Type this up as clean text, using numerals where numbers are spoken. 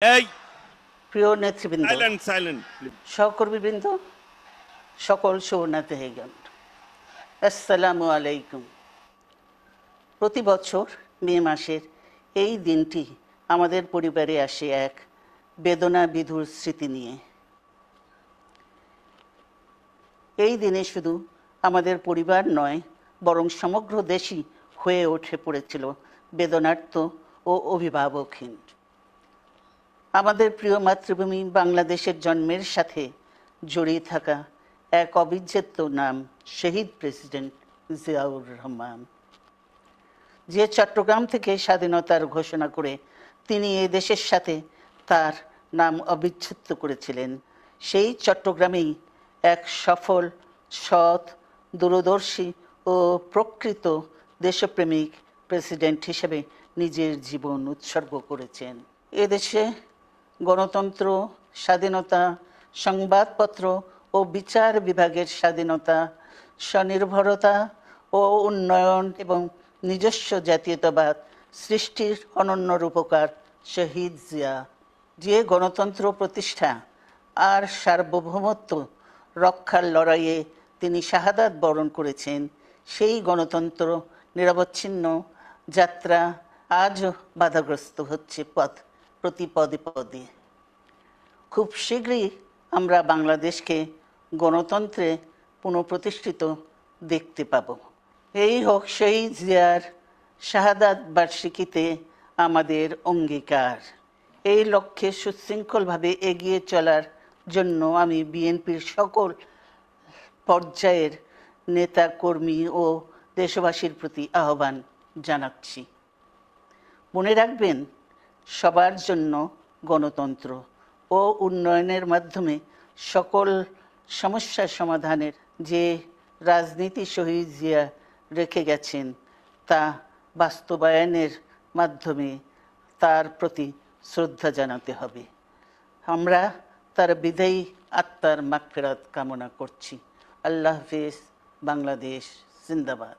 এই প্রিয় নেতৃবৃন্দ, সাইলেন্ট সাইলেন্ট সহকর্মীবৃন্দ, সকল শরণার্থীগণ, আসসালামু আলাইকুম। প্রতি বছর মে মাসের এই দিনটি আমাদের পরিবারে আসে এক বেদনা বিধুর স্মৃতি নিয়ে। এই দিনে শুধু আমাদের পরিবার নয়, বরং সমগ্র দেশই হয়ে উঠে পড়েছিল বেদনার্ত ও অভিভাবকহীন। আমাদের প্রিয় মাতৃভূমি বাংলাদেশের জন্মের সাথে জড়িয়ে থাকা এক অবিচ্ছেদ্য নাম শহীদ প্রেসিডেন্ট জিয়াউর রহমান, যে চট্টগ্রাম থেকে স্বাধীনতার ঘোষণা করে তিনি এ দেশের সাথে তার নাম অবিচ্ছেদ্য করেছিলেন। সেই চট্টগ্রামেই এক সফল, সৎ, দূরদর্শী ও প্রকৃত দেশপ্রেমিক প্রেসিডেন্ট হিসেবে নিজের জীবন উৎসর্গ করেছেন। এদেশে গণতন্ত্র, স্বাধীনতা, সংবাদপত্র ও বিচার বিভাগের স্বাধীনতা, স্বনির্ভরতা ও উন্নয়ন এবং নিজস্ব জাতীয়তাবাদ সৃষ্টির অনন্য রূপকার শহীদ জিয়া, যে গণতন্ত্র প্রতিষ্ঠা আর সার্বভৌমত্ব রক্ষার লড়াইয়ে তিনি শাহাদাত বরণ করেছেন, সেই গণতন্ত্র নিরবচ্ছিন্ন যাত্রা আজও বাধাগ্রস্ত হচ্ছে প্রতি পদে পদে। খুব শীঘ্রই আমরা বাংলাদেশকে গণতন্ত্রে পুনঃপ্রতিষ্ঠিত দেখতে পাব। এই হোক শহীদ জিয়ার শাহাদাত বার্ষিকীতে আমাদের অঙ্গীকার। এই লক্ষ্যে সুশৃঙ্খলভাবে এগিয়ে চলার জন্য আমি বিএনপির সকল পর্যায়ের নেতা কর্মী ও দেশবাসীর প্রতি আহ্বান জানাচ্ছি। মনে রাখবেন, সবার জন্য গণতন্ত্র ও উন্নয়নের মাধ্যমে সকল সমস্যার সমাধানের যে রাজনীতি শহীদ জিয়া রেখে গেছেন, তা বাস্তবায়নের মাধ্যমে তার প্রতি শ্রদ্ধা জানাতে হবে। আমরা তার বিদায়ী আত্মার মাগফিরাত কামনা করছি। আল্লাহ হাফেজ। বাংলাদেশ জিন্দাবাদ।